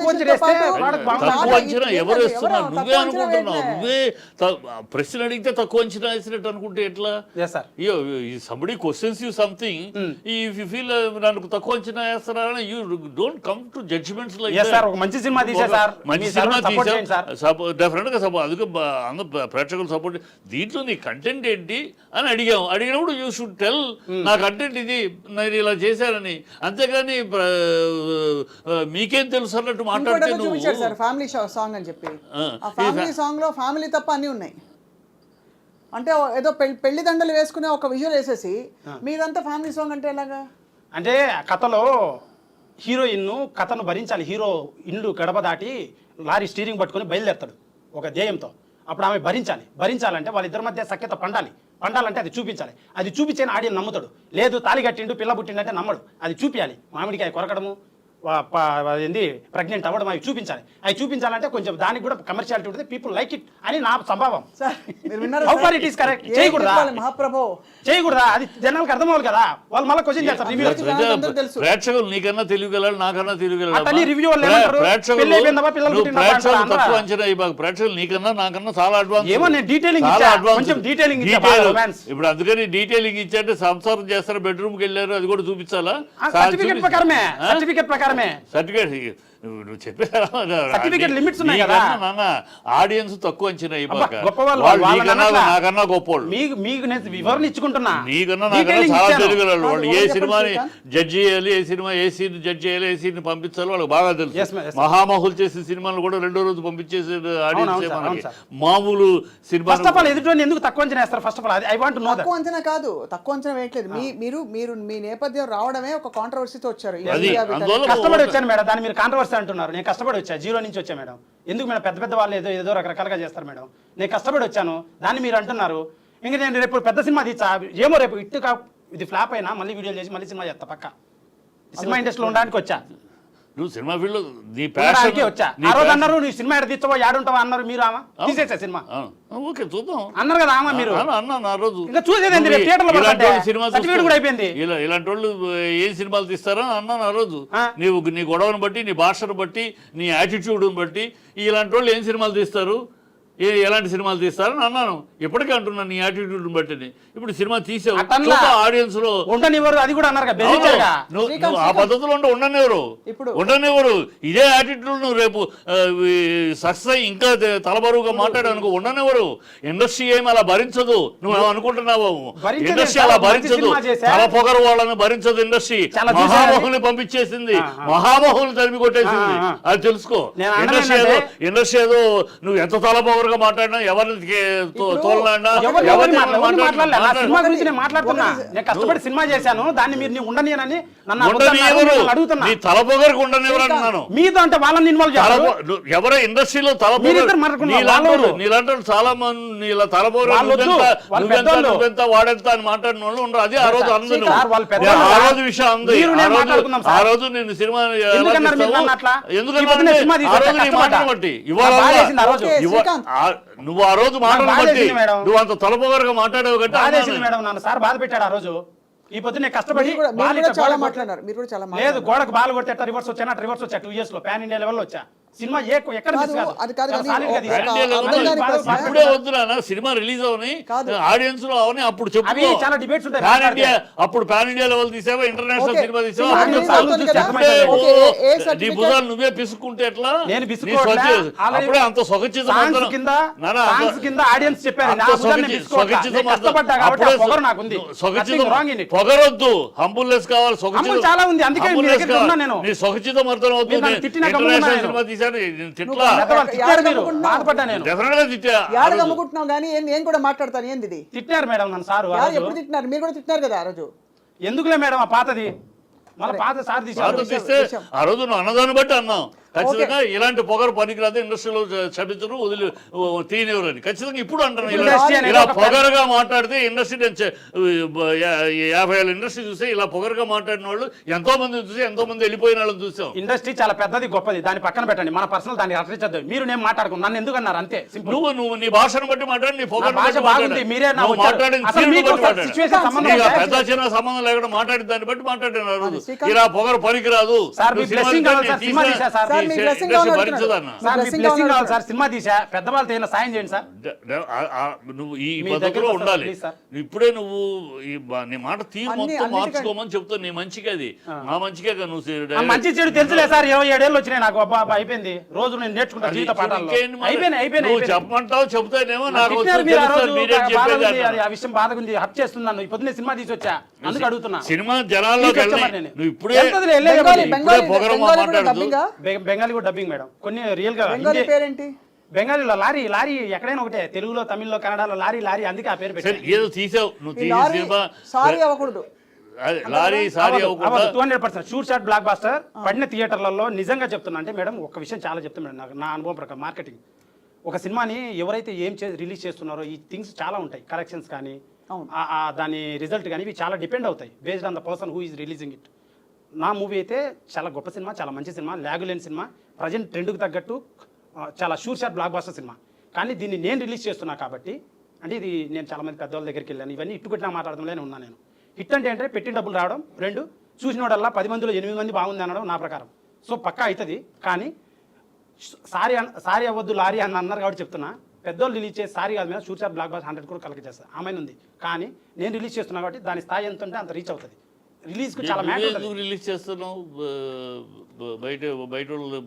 తక్కువ అంచనా ఎవరు వేస్తున్నారు? నువ్వే అనుకుంటున్నావు. నువ్వే ప్రశ్న అడిగితే తక్కువ అంచనా వేసినట్టు అనుకుంటే ఎట్లా? Somebody questions you something, if you feel నాకు తక్కువ అంచనా వేస్తారా, you don't come to judgments like that. మంచి సినిమా తీశారు, మంచి సినిమా తీసాం, డెఫినెట్ గా సపోర్ట్, అందుకే ప్రేక్షకులు సపోర్ట్. దీంట్లో నీ కంటెంట్ ఏంటి అని అడిగినప్పుడు యూ షుడ్ టెల్, నా కంటెంట్ ఇది, నేను ఇలా చేశానని. అంతేగాని మీకేం తెలుసు అన్నట్టు మాట్లాడితే సార్ ఫ్యామిలీ సాంగ్ అని చెప్పి, ఆ ఫ్యామిలీ సాంగ్ లో ఫ్యామిలీ తప్ప అన్ని ఉన్నాయి. అంటే ఏదో పెళ్లి దండలు వేసుకునే ఒక విజువల్ వేసేసి మీదంతా ఫ్యామిలీ సాంగ్ అంటే ఎలాగా? అంటే కథలో హీరోయిన్ కథను భరించాలి. హీరో ఇల్లు గడప దాటి లారీ స్టీరింగ్ పట్టుకొని బయలుదేరుతాడు ఒక ధ్యేయంతో. అప్పుడు ఆమె భరించాలంటే వాళ్ళిద్దరి మధ్య సఖ్యత పండాలంటే అది చూపించాలి. అది చూపించని ఆడియన్ నమ్ముతాడు. లేదు తాళి కట్టిండు పిల్ల పుట్టిండంటే నమ్మడు. అది చూపించాలి. మామిడికాయ కొరకడము, ఏంది ప్రెగ్నెంట్ అవ్వడం, అవి చూపించాలంటే కొంచెం దానికి కూడా కమర్షియాలిటీ ఉంటుంది. పీపుల్ లైక్ ఇట్ అని నా సంభావం. చేయకూడదా? అది జనాలకు అర్థం అవ్వాలి కదా, వాళ్ళు మళ్ళీ క్వశ్చన్ చేస్తారు. ప్రేక్షకులు నీకన్నా తెలియగలరు, నాకన్నా తెలియగలరు. తక్కువ అంచనా ప్రేక్షకులు నీకన్నా నాకన్నా చాలా అడ్వాన్స్. ఏమో నేను డీటెయిలింగ్ ఇప్పుడు అందుకని డీటెయిలింగ్ ఇచ్చారంటే సంసారం చేస్తారు, బెడ్రూమ్ కి వెళ్ళారు, అది కూడా చూపించాలా? సర్టిఫికెట్ ప్రకారమే సర్టిఫికేట్ నువ్వు చెప్పేసార్టిఫికేట్ లిమిట్స్ ఉన్నాయి కదా. ఆడియన్స్ తక్కువ అంచనా నాకన్నా గొప్పవాళ్ళు. మీకు నేను వివరణ ఇచ్చుకుంటున్నా. నీకన్నా నాకన్నా చాలా తెలుగురాళ్ళు. వాళ్ళు ఏ సినిమాని జడ్జ్ చేయాలి, ఏ సినిమా ఏ సీన్ జడ్జ్ చేయాలి, ఏ సీన్ పంపించాలో వాళ్ళకి బాగా తెలుసు. మహామహులు చేసే సినిమాలు కూడా రెండో రోజు పంపించేసే ఆడియన్స్. మామూలు సినిమా ఎదుటి ఎందుకు తక్కువ అంచనా వేస్తారు? First of all I want know. తక్కువ అంచనా కాదు, తక్కువ అంచనా వేయట్లేదు. మీరు మీ నేపథ్యం రావడమే ఒక కాంట్రవర్సీతో వచ్చారు. కష్టపడి వచ్చాను మేడం, దాన్ని మీరు కాంట్రవర్సీ అంటున్నారు. నేను కష్టపడి వచ్చా, జీరో నుంచి వచ్చా మేడం. ఎందుకు మేడం పెద్ద వాళ్ళు ఏదో రకరకాలుగా చేస్తారు మేడం. నేను కష్టపడి వచ్చాను, దాన్ని మీరు అంటున్నారు. ఇంకా నేను రేపు పెద్ద సినిమా తీసా, ఏమో రేపు ఇది ఫ్లాప్ అయినా మళ్ళీ వీడియోలు చేసి మళ్ళీ సినిమా చేస్తా పక్క. సినిమా ఇండస్ట్రీలో ఉండడానికి వచ్చా. నువ్వు సినిమా ఫీల్డ్ వచ్చా. ఆ రోజు అన్నారు నువ్వు సినిమా ఎడ తీస్తావో యాడుంటావా అన్నారు. మీరు ఆమె తీసేసా సినిమా ఓకే చూద్దాం అన్నారు కదా ఆమె. మీరు అన్నాను ఆ రోజు. ఇంకా చూసేది సినిమా కూడా అయిపోయింది. ఇలాంటి వాళ్ళు ఏం సినిమాలు తీస్తారో అన్నాను ఆ రోజు. నీ గొడవను బట్టి, నీ భాషను బట్టి, నీ యాటిట్యూడ్ని బట్టి ఇలాంటి వాళ్ళు ఏం సినిమాలు తీస్తారు, ఎలాంటి సినిమాలు తీస్తారని అన్నాను. ఎప్పటికీ అంటున్నాను నీ యాటిట్యూడ్ బట్టి. ఇప్పుడు సినిమా తీసావు, ఆడియన్స్ లో ఉండనివ్వరు. అది కూడా అన్నారు నువ్వు ఆ పద్ధతిలో ఉండనివ్వరు. ఇదే యాటిట్యూడ్ నువ్వు రేపు సక్సెస్ అయ్యి ఇంకా తలబరువుగా మాట్లాడావు అనుకో, ఉండనివ్వరు. ఇండస్ట్రీ ఏమి అలా భరించదు. నువ్వు అనుకుంటున్నావు ఇండస్ట్రీ అలా భరించదు, తల పొగరు వాళ్ళని భరించదు ఇండస్ట్రీ. మహామహుల్ని పంపించేసింది, మహామహుల్ని తరిమి కొట్టేసింది. అది తెలుసుకో. ఇండస్ట్రీ ఏదో నువ్వు ఎంత తల పొగరు మాట్లాడినా, ఎవరిని తోలనా, సినిమా గురించి నేను మాట్లాడుతున్నా. నేను కష్టపడి సినిమా చేశాను, దాన్ని మీరు ఉండనియనని నన్ను అడుగుతున్నా. నీ తలపొగరికి ఉండనివ్వరు అంటున్నాను. మీతో అంటే వాళ్ళని ఇన్వాల్వ్ చేస్తారు. ఎవరో ఇండస్ట్రీలో నీలాంటి చాలా మంది ఇలా తలపొగరు నువ్వెంత వాడెంత అని మాట్లాడిన వాళ్ళు ఉండరు. అది ఆ రోజు అందరూ ఆ రోజు విషయం అంది. ఆ రోజు నేను సినిమా ఎందుకంటే ఆ రోజు నీ మాటను బట్టి ఇవాళ నువ్వు ఆ రోజు మాటలు బట్టి నువ్వు అంత తలపొగరుగా మాట్లాడేవు కాబట్టి మేడం నన్ను సార్ బాధ పెట్టాడు ఆ రోజు. ఈ పొద్దు నేను కష్టపడి చాలా మాట్లాడారు. లేదు గోడకు బాల్ కొడితే రివర్స్ వచ్చా, 2 years లో పాన్ ఇండియా లెవెల్ వచ్చా. సినిమా ఎక్కడ ఇప్పుడే వద్దురా సినిమా రిలీజ్ అవని, ఆడియన్స్ లో అవని, అప్పుడు చెప్పు. చాలా డిబేట్స్ ఉంటాయి. అప్పుడు పాన్ ఇండియా లెవెల్ తీసావా, ఇంటర్నేషనల్ సినిమా తీసావా, నీ భుజాలు నువ్వే పిసుకుంటే ఎట్లా? అప్పుడే అంత సొగచితం పొగరొద్దు, హంబుల్నెస్ కావాలి. చాలా ఉంది, అందుకే నీ సొగచితం అర్థం అవుతుంది. ఇంటర్నేషనల్ సినిమా మాట్లాడతాను. ఏంది తిట్టారు మేడం నన్ను సార్. ఎప్పుడు తిట్టినారు? మీరు కూడా తిట్టినారు కదా ఆ రోజు. ఎందుకులే మేడం ఆ పాతది మళ్ళీ పాత సార్ తీస్తే ఆ రోజు నువ్వు అన్నదాన్ని బట్టి అన్నావు. ఖచ్చితంగా ఇలాంటి పొగరు పనికిరాదు, ఇండస్ట్రీలో క్షమించరు, వదిలి తీయనివ్వరని ఖచ్చితంగా ఇప్పుడు అంటున్నాను. ఇలా పొగరుగా మాట్లాడితే ఇండస్ట్రీ 50 ఏళ్ళ ఇండస్ట్రీ చూస్తే ఇలా పొగరుగా మాట్లాడిన వాళ్ళు ఎంతో మంది చూసి ఎంతో మంది వెళ్ళిపోయిన వాళ్ళని చూసాం. ఇండస్ట్రీ చాలా పెద్దది, గొప్పది, దాన్ని పక్కన పెట్టండి. మన పర్సనల్ దాన్ని అర్చించద్దు. మీరు నేను మాట్లాడుకున్నాను, నన్ను ఎందుకు అన్నారు అంతే. నువ్వు నీ భాషను బట్టి మాట్లాడి, నీ పొగరు మీరే మాట్లాడిన పెద్ద చిన్న సంబంధం లేకుండా మాట్లాడిన దాన్ని బట్టి మాట్లాడినారు. ఇలా పొగరు పనికిరాదు. సార్, మీ blessing కావాలని భరించదన్న సార్ మీ blessing blessing కావాలి కావాలి సార్. సినిమా తీసా, పెద్దవాళ్ళతో ఏమైనా సాయం చేయండి సార్. నువ్వు ఈ మీ పద్ధతిలో దగ్గరకు ఉండాలి. వస్తాను, please సార్. ఇప్పుడే నువ్వు నీ మాట తీరు మొత్తం అన్నిటికంటే- మార్చుకోమని చెప్తా. నీ మంచిగా అది మా మంచిగా నువ్వు ఆ మంచి చెడు తెలుసులే సార్. 27 ఏళ్ళు వచ్చినాయి నాకు. అబ్బా అయిపోయింది. రోజు నేను నేర్చుకుంటా జీవిత పాఠాల్లో. అయిపోయినాయి. చెప్పమంటావు చెప్తానేమో నాకు తిట్టినారు మీరు ఆ రోజు. మీరేం బాధ చెప్పేది ఉంది, అంటున్నా. ఆ విషయం బాధగా ఉంది. హత్య చేస్తున్నాను. ఈ పొద్దున్నే సినిమా తీసి వచ్చా, అందుకు అడుగుతున్నా. సినిమా జనాల్లోకి తీసుకొచ్చా వెళ్ళి మరి నేను. నువ్వు ఇప్పుడే ఎంతదిలే, వెళ్ళే బెంగాలీ కాబట్టి. బెంగాలీ పొగరమా బెంగాలీ కూడా మాట్లాడుతూ. డబ్బింగా? బెంగాలీ కూడా డబ్బింగ్ మేడం. కొన్ని రియల్ గా బెంగాలీ పేరేంటి? బెంగాలీలో లారీ లారీ ఎక్కడైనా ఒకటే. తెలుగులో, తమిళ్లో, కన్నడలో లారీ లారీ, అందుకే ఆ పేరు సరే పెట్టారు. ఏదో తీసావు నువ్వు ఈ తీసిన లారీ సినిమా సారీ అవ్వకూడదు. అదే లారీ సారీ అవ్వకుండా 200% షూట్ షాట్ బ్లాక్ బాస్టర్ పడిన థియేటర్లలో. నిజంగా చెప్తున్నా అంటే మేడం, ఒక విషయం చాలా చెప్తాను మేడం. నాకు నా అనుభవం ప్రకారం మార్కెటింగ్ ఒక సినిమాని ఎవరైతే రిలీజ్ చేస్తున్నారో ఈ థింగ్స్ చాలా ఉంటాయి. కరెక్షన్స్ కానీ అవును. దాని రిజల్ట్ కానీ ఇవి చాలా డిపెండ్ అవుతాయి based on the person who is releasing it. నా మూవీ అయితే చాలా గొప్ప సినిమా, చాలా మంచి సినిమా, లేగులేని సినిమా, ప్రజెంట్ ట్రెండ్కి తగ్గట్టు చాలా sure shot blockbuster cinema. కానీ దీన్ని నేను రిలీజ్ చేస్తున్నా కాబట్టి, అంటే ఇది నేను చాలా మంది పెద్దవాళ్ళ దగ్గరికి వెళ్ళాను. ఇవన్నీ ఇట్టుకొట్టినా మాట్లాడడంలోనే ఉన్నా నేను. హిట్ అంటే ఏంటంటే పెట్టిన డబ్బులు రావడం, 2 చూసినోడల్లా 10 మందిలో 8 మంది బాగుంది అనడం నా ప్రకారం. సో పక్కా అవుతుంది. కానీ సారీ అవ్వద్దు లారీ అని అన్నారు కాబట్టి చెప్తున్నా. పెద్దోళ్ళు రిలీజ్ చేసి సారీ కాదు మీద షూర్ షాట్ బ్లాక్ బాస్టర్ 100 కూడా కలెక్ట్ చేస్తారు. ఆమె ఉంది. కానీ నేను రిలీజ్ చేస్తున్నా కాబట్టి దాని స్థాయి ఎంత ఉంటే అంత రీచ్ అవుతుంది. రిలీజ్కి చాలా మ్యాటర్ ఉంటుంది. నువ్వు రిలీజ్ చేస్తున్నావు బయట వాళ్ళు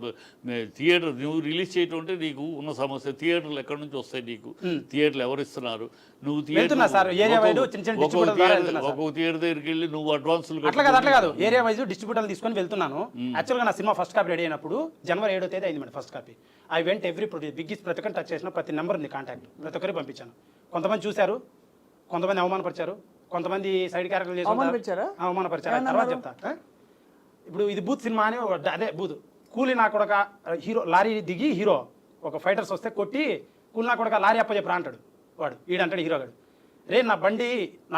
థియేటర్ నువ్వు రిలీజ్ చేయటం అంటే నీకు ఉన్న సమస్య. థియేటర్లు ఎక్కడి నుంచి వస్తాయి నీకు? థియేటర్లు ఎవరు ఇస్తున్నారు? నువ్వు వెళ్తున్నా సార్, ఏరియా వైడ్ చిన్న చిన్న డిస్ట్రిబ్యూటర్ ద్వారా వెళ్తున్నా సార్. ఒక్కొక్క థియేటర్ దగ్గరికి వెళ్ళి నువ్వు అడ్వాన్సులు అట్లా కాదు ఏరియా వైజ్ డిస్ట్రిబ్యూటర్లు తీసుకొని వెళ్తున్నాను. యాక్చువల్గా నా సినిమా ఫస్ట్ కాపీ రెడీ అయినప్పుడు జనవరి 7వ తేదీ అయింది madam first copy. I went every biggest ప్రతి ఒక్కరిని టచ్ చేసిన ప్రతి నెంబర్ ఉంది కాంటాక్ట్, ప్రతి ఒక్కరికి పంపించాను. కొంతమంది చూశారు, కొంతమంది అవమానపరిచారు, కొంతమంది సైడ్ క్యారెక్టర్లు చేసి అవమానపరిచారు. తర్వాత చెప్తా. ఇప్పుడు ఇది బూత్ సినిమా అని అదే బూత్ కూలి నా కొడక హీరో లారీ దిగి హీరో ఒక ఫైటర్స్ వస్తే కొట్టి కూలి నా కొడక లారీ అప్పచెప్పరా అంటాడు వాడు. ఈడంటాడు హీరోగాడు, రే నా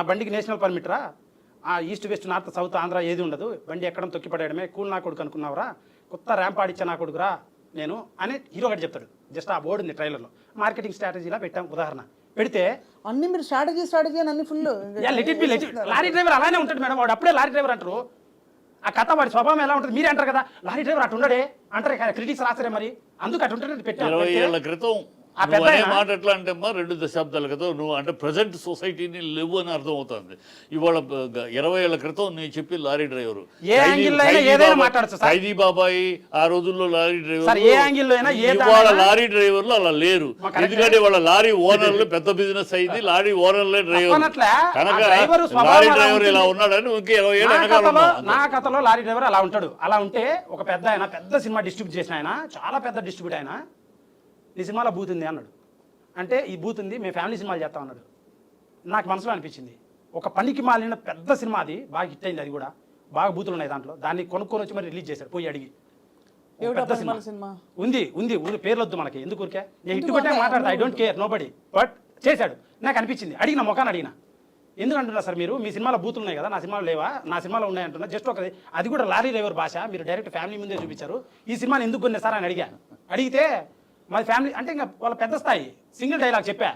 బండికి నేషనల్ పర్మిట్ రా, east west north south Andhra ఏది ఉండదు, బండి ఎక్కడం తొక్కి పడేయడమే, కూలి నా కొడుకు అనుకున్నావురా, కొత్త ర్యాంప్ ఆడిచ్చా నా కొడుకురా నేను అని హీరోగాడు చెప్తాడు. జస్ట్ ఆ బోర్డు ఉంది ట్రైలర్లో. మార్కెటింగ్ స్ట్రాటజీలా పెట్టాం ఉదాహరణ పెడితే అన్ని మీరు స్ట్రాటజీ అని అన్ని ఫుల్ లారీ డ్రైవర్ అలానే ఉంటాడు మేడం. వాడు అప్పుడే లారీ డ్రైవర్ అంటారు. ఆ కథ వాడి స్వభావం ఎలా ఉంటుంది మీరే అంటారు కదా, లారీ డ్రైవర్ అటు ఉండడే అంటారు కదా, క్రిటిక్స్ రాసరే మరి అందుకు అటు ఉంటుంది పెట్టారు. 20 ఏళ్ల క్రితం నువ్వు అనే మాట ఎట్లా అంటే అమ్మా 2 దశాబ్దాల క్రితం నువ్వు అంటే ప్రజెంట్ సొసైటీని లేవు అని అర్థం అవుతుంది. ఇవాళ 20 ఏళ్ల క్రితం నేను చెప్పి లారీ డ్రైవర్ ఖైదీ బాబాయి ఆ రోజుల్లో లారీ డ్రైవర్, ఇవాళ లారీ డ్రైవర్లు అలా లేరు. ఎందుకంటే వాళ్ళ లారీ ఓనర్లు పెద్ద బిజినెస్ అయింది, లారీ ఓనర్లే డ్రైవర్ కనుక లారీ డ్రైవర్ ఇలా ఉన్నాడని ఇంక 20 ఏళ్ళు వెనకాల. నా కథలో లారీ డ్రైవర్ అలా ఉంటాడు. అలా ఉంటే ఒక పెద్ద సినిమా డిస్ట్రిబ్యూట్ చేసిన ఆయన, చాలా పెద్ద డిస్ట్రిబ్యూట్ ఆయన, నీ సినిమాలో బూత్ ఉంది అన్నాడు. అంటే ఈ బూత్ ఉంది, మేము ఫ్యామిలీ సినిమాలు చేస్తాం అన్నాడు. నాకు మనసులో అనిపించింది ఒక పనికి మాలిన పెద్ద సినిమా, అది బాగా హిట్ అయింది, అది కూడా బాగా బూతులు ఉన్నాయి దాంట్లో, దాన్ని కొనుక్కొని వచ్చి మరి రిలీజ్ చేశాడు పోయి అడిగి. పెద్ద సినిమా ఉంది పేర్లు వద్దు మనకి ఎందుకు ఊరికే, నేను హిట్ కొట్టే మాట్లాడతా, I don't care nobody, but చేశాడు. నాకు అనిపించింది, అడిగిన మొఖాన్ని అడిగిన, ఎందుకు అంటున్నా సార్ మీరు మీ సినిమాలో బూతులు ఉన్నాయి కదా, నా సినిమాలో లేవా, నా సినిమాలో ఉన్నాయి అంటున్నా. జస్ట్ ఒక అది కూడా లారీ డ్రైవర్ భాష మీరు డైరెక్ట్ ఫ్యామిలీ ముందే చూపించారు, ఈ సినిమాని ఎందుకు కొన్నా సార్ అని అడిగాను. అడిగితే మాది ఫ్యామిలీ అంటే ఇంకా వాళ్ళ పెద్ద స్థాయి సింగిల్ డైలాగ్ చెప్పా,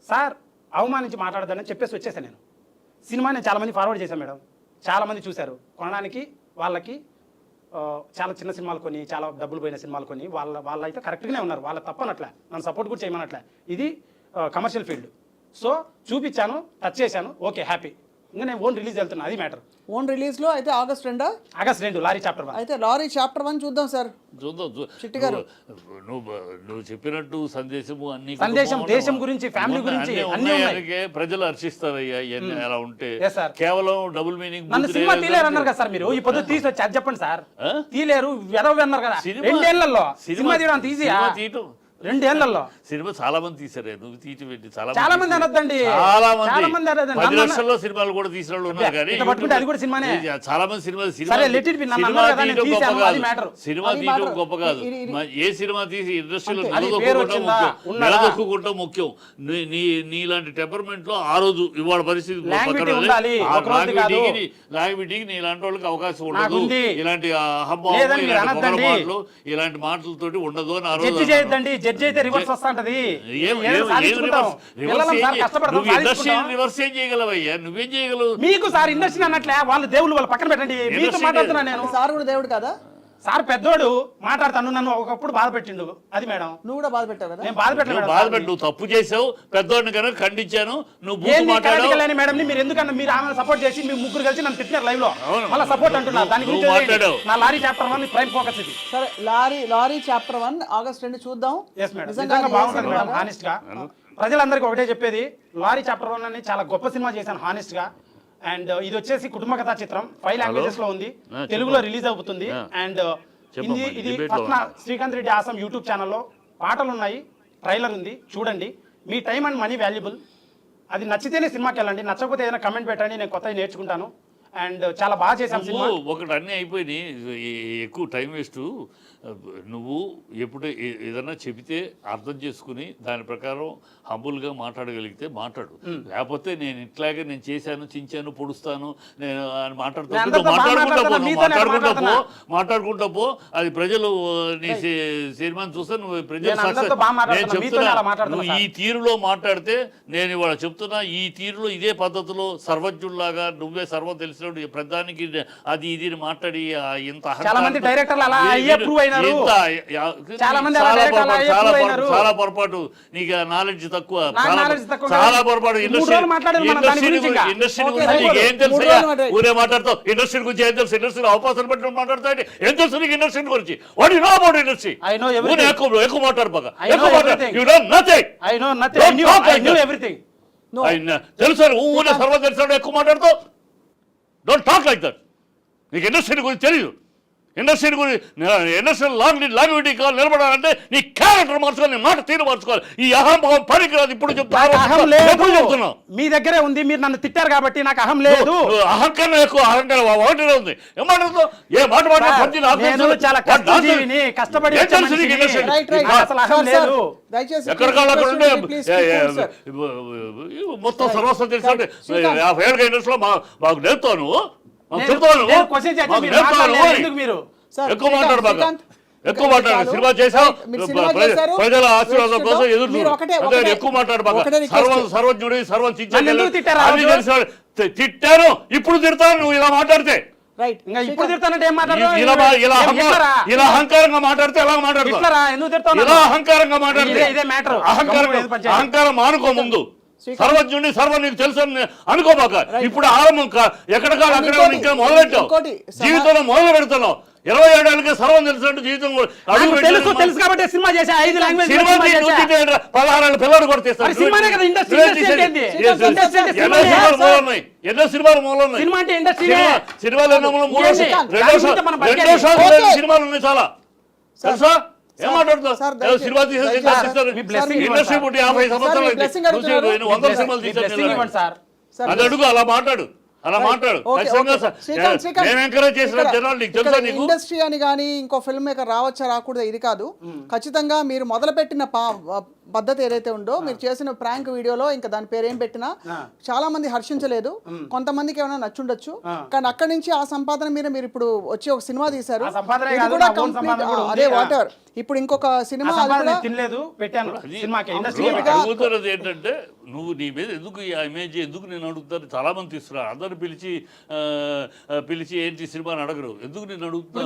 సార్ అవమానించి మాట్లాడదని చెప్పేసి వచ్చేసాను నేను. సినిమా నేను చాలామంది ఫార్వర్డ్ చేశాను మేడం, చాలామంది చూశారు, కొనడానికి వాళ్ళకి చాలా చిన్న సినిమాలు కొని చాలా డబ్బులు పోయిన సినిమాలు కొని వాళ్ళ అయితే కరెక్ట్గానే ఉన్నారు, వాళ్ళ తప్పనట్లే, నన్ను సపోర్ట్ కూడా చేయమన్నట్లే. ఇది కమర్షియల్ ఫీల్డ్. సో చూపించాను, టచ్ చేశాను, ఓకే హ్యాపీ. ఇంకా నేను ఓన్ రిలీజ్ వెళ్తున్నా, అది మ్యాటర్. ఓన్ రిలీజ్ లో అయితే ఆగస్ట్ 2 లారీ చాప్టర్ 1. అయితే లారీ చాప్టర్ 1 చూద్దాం సార్. చిట్టి గారు నువ్వు చెప్పినట్టు సందేశం దేశం గురించి ఫ్యామిలీ గురించి అన్ని ప్రజలు హర్షిస్తారయ్యా ఇవన్నీ అలా ఉంటే. కేవలం డబుల్ మీనింగ్ నన్ను సినిమా తీలేరు అన్నారు కదా సార్ మీరు, ఈ పొద్దు తీసుకొచ్చి అది చెప్పండి సార్. తీలేరు వెదవ అన్నారు కదా, 2 ఏళ్లలో సినిమా తీయడం ఈజీ. 2 ఏళ్లలో సినిమా చాలా మంది తీసారే, నువ్వు తీసి పెట్టి చాలా మంది అనొద్దండి, చాలా మంది 10 లక్షల్లో సినిమాలో కూడా తీసిన వాళ్ళు ఉన్నారు. కానీ అది కూడా సినిమానే, చాలా మంది సినిమా తీయడం గొప్ప కాదు. ఏ సినిమా తీసి ఇండస్ట్రీలో నిలదొక్కుంటాం ముఖ్యం. నీలాంటి టెంపర్మెంట్ లో ఆ రోజు ఇవాళ పరిస్థితి లాగిబిటీకి నీలాంటి వాళ్ళకి అవకాశం ఉండదు. ఇలాంటి మాటలు ఇలాంటి మాటలతోటి ఉండదు అని ఆ రోజు జడ్జి అయితే రివర్స్ వస్తుంటది. రివర్స్ ఏం చేయగలవయ్యా, నువ్వేం చేయగలవు? మీకు సార్ ఇండస్ట్రీ అన్నట్లే, వాళ్ళు దేవుళ్ళు వాళ్ళ పక్కన పెట్టండి, మీతో మాట్లాడుతున్నా నేను. సార్ కూడా దేవుడు కదా, సార్ పెద్దోడు మాట్లాడతాను, నన్ను ఒకప్పుడు బాధ పెట్టిండు, అది మేడం. నువ్వు కూడా బాధ పెట్టావు కదా. నేను బాధ పెట్టలేదు నువ్వు మేడం బాధపడి నువ్వు తప్పు చేసావు, పెద్దోడిని కనుక ఖండించాను, నువ్వు బూతు మాట్లాడావు. మేడం మీరు ఎందుకన్నా మీరు ఆమె సపోర్ట్ చేసి మీ ముగ్గురు కలిసి నన్ను తిట్టినారు లైవ్ లో, అవును. మళ్ళీ సపోర్ట్ అంటున్నారు. దాని నువ్వు గురించి మాట్లాడావు. నా లారీ చాప్టర్ 1 ప్రైమ్ ఫోకస్ ఇది. సరే, లారీ చాప్టర్ 1 ఆగస్ట్ 2 చూద్దాం. ఎస్ మేడం, నిజంగా బాగుంటుంది మేడం. హానెస్ట్ గా ప్రజలందరికీ ఒకటే చెప్పేది, లారీ చాప్టర్ 1 అని చాలా గొప్ప సినిమా చేశాను హానెస్ట్ గా. అండ్ ఇది వచ్చేసి కుటుంబ కథా చిత్రం, 5 లాంగ్వేజెస్ లో ఉంది, తెలుగులో రిలీజ్ అవుతుంది. అండ్ ఇది first Srikanth Reddy awesome YouTube ఛానల్లో పాటలు ఉన్నాయి, ట్రైలర్ ఉంది, చూడండి. మీ టైం అండ్ మనీ వాల్యుబుల్. అది నచ్చితేనే సినిమాకి వెళ్ళండి, నచ్చకపోతే ఏదైనా కమెంట్ పెట్టండి, నేను కొత్తవి నేర్చుకుంటాను. అండ్ చాలా బాగా చేశాం సినిమా. ఒకటి అన్నీ అయిపోయినాయి, ఎక్కువ టైం వేస్ట్. నువ్వు ఎప్పుడు ఏదన్నా చెబితే అర్థం చేసుకుని దాని ప్రకారం హంబుల్గా మాట్లాడగలిగితే మాట్లాడు. లేకపోతే నేను ఇట్లాగే నేను చేశాను, చించాను, పొడుస్తాను నేను అని మాట్లాడుకుంటా పో. అది ప్రజలు నీ సినిమాని చూస్తే నువ్వు ప్రజలు నేను చెప్తున్నా, నువ్వు ఈ తీరులో మాట్లాడితే నేను ఇవాళ చెప్తున్నా, ఈ తీరులో ఇదే పద్ధతిలో సర్వజ్ఞుల్లాగా నువ్వే సర్వం తెలిసినప్పుడు ప్రధానికి అది ఇది మాట్లాడి ఇంత చాలా పొరపాటు, నీకు నాలెడ్జ్ తక్కువ, చాలా పొరపాటు. ఇండస్ట్రీ గురించి ఏం తెలుసు? ఊరే మాట్లాడతావు ఇండస్ట్రీ గురించి ఏం తెలుసు? ఇండస్ట్రీలో అవకాశాలు పెట్టి మాట్లాడతాయి, ఏం తెలుసు నీకు ఇండస్ట్రీ గురించి? What you know about industry? ఎక్కువ మాట్లాడు బాగా, యు నో నథింగ్. తెలుసు ఊరే సర్వం తెలిసాడు, ఎక్కువ మాట్లాడుతావు. Don't talk like that. నీకు ఇండస్ట్రీ గురించి తెలియదు. ఇండస్ట్రీ గురించి లాంగ్వేజ్ నిలబడాలంటే నీ క్యారెక్టర్ మార్చుకోవాలి, నీ మాట తీరు మార్చుకోవాలి. ఈ అహంభావం పనికిరాదు. ఇప్పుడు చెప్తున్నావు, మీ దగ్గరే ఉంది, మీరు నన్ను తిట్టారు కాబట్టి నాకు అహం లేదు. అహంకారం ఎక్కువ, అహంకారం ఒకటినే ఉంది. ఏం మాట్లాడుతావు? ఏ మాట ఎక్కడ మొత్తం సర్వస్వం తెలిసి 50 ఏళ్ళ ఇండస్ట్రీలో మాకు నేర్తాను ఎక్కువ మాట్లాడు బాగా, ఎక్కువ మాట్లాడు. సినిమా చేసావు, ప్రజల ఆశీర్వాదం కోసం ఎదురు చూడు, ఎక్కువ మాట్లాడు బాగా. సర్వజ్ఞుడి సర్వం తిట్టాను, ఇప్పుడు తిడతాను నువ్వు ఇలా మాట్లాడితే. ఇలా అహంకారంగా మాట్లాడితే ఎలా మాట్లాడతావు? ఇలా అహంకారంగా మాట్లాడితే అహంకారం మానుకో. ముందు సర్వజ్ఞుడిని సర్వం నీకు తెలుసు అనుకోబాక. ఇప్పుడు ఆరంభం ఎక్కడ కాదు అక్కడే ఇంకా మొదలెట్టావు, జీవితంలో మొదలు పెడుతున్నావు. 27 ఏళ్ళకి సర్వం తెలిసినట్టు జీవితం తెలుసు కాబట్టి సినిమా చేసా. 5 లాంగ్వేజ్ 16 పిల్లలు కూడా తీస్తారు. ఎన్నో సినిమాలు మూలం ఉన్నాయి. సినిమాలు సినిమాలు ఉన్నాయి చాలా, తెలుసా? ఏం మాట్లాడుతున్నావు? సినిమా తీసేస్తారు. ఇండస్ట్రీ పుట్టి 50 సంవత్సరాలు 100 సినిమాలు తీసారు. అది అడుగు, అలా మాట్లాడు, అలా మాట్లాడు. నేను ఎంకరేజ్ చేసిన జనాలు నీకు తెలుసా? నీకు ఇండస్ట్రీ అని కానీ ఇంకో ఫిల్మ్ మేకర్ రావచ్చా రాకూడదు ఇది కాదు. ఖచ్చితంగా మీరు మొదలుపెట్టిన పద్ధతి ఏదైతే ఉందో, మీరు చేసిన ప్రాంక్ వీడియోలో ఇంకా దాని పేరు ఏం పెట్టినా చాలా మంది హర్షించలేదు, కొంతమందికి ఏమైనా నచ్చుండొచ్చు. కానీ అక్కడి నుంచి ఆ సంపాదన మీద మీరు ఇప్పుడు వచ్చి ఒక సినిమా తీశారు, అదే వాటర్. ఇప్పుడు ఇంకొక సినిమా ఏంటంటే నువ్వు నీ మీద ఎందుకు ఈ ఇమేజ్ ఎందుకు నేను అడుగుతాను? చాలా మంది తీస్తున్నారు, అందరు పిలిచి ఏంటి సినిమా అని అడగరు. ఎందుకు నేను అడుగుతాను?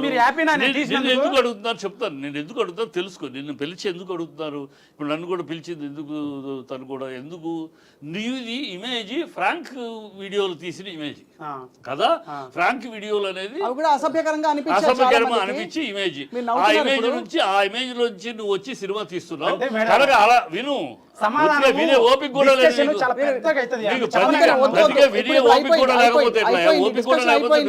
ఎందుకు అడుగుతున్నారు చెప్తాను. నేను ఎందుకు అడుగుతాను తెలుసుకో. నిన్ను పిలిచి ఎందుకు అడుగుతున్నారు? ఇప్పుడు నన్ను కూడా పిలిచింది ఎందుకు? తను కూడా ఎందుకు? నీది ఇమేజ్ ఫ్రాంక్ వీడియోలు తీసిన ఇమేజ్ కదా. ఫ్రాంక్ వీడియోలు అనేది అసభ్యకరంగా అనిపించి ఇమేజ్, ఆ ఇమేజ్ నుంచి నువ్వు వచ్చి సినిమా తీస్తున్నావు కనుక అలా విను. వినే ఓపిక కూడా లేదు, వినే ఓపిక కూడా లేకపోతే ఓపిక కూడా లేకపోతే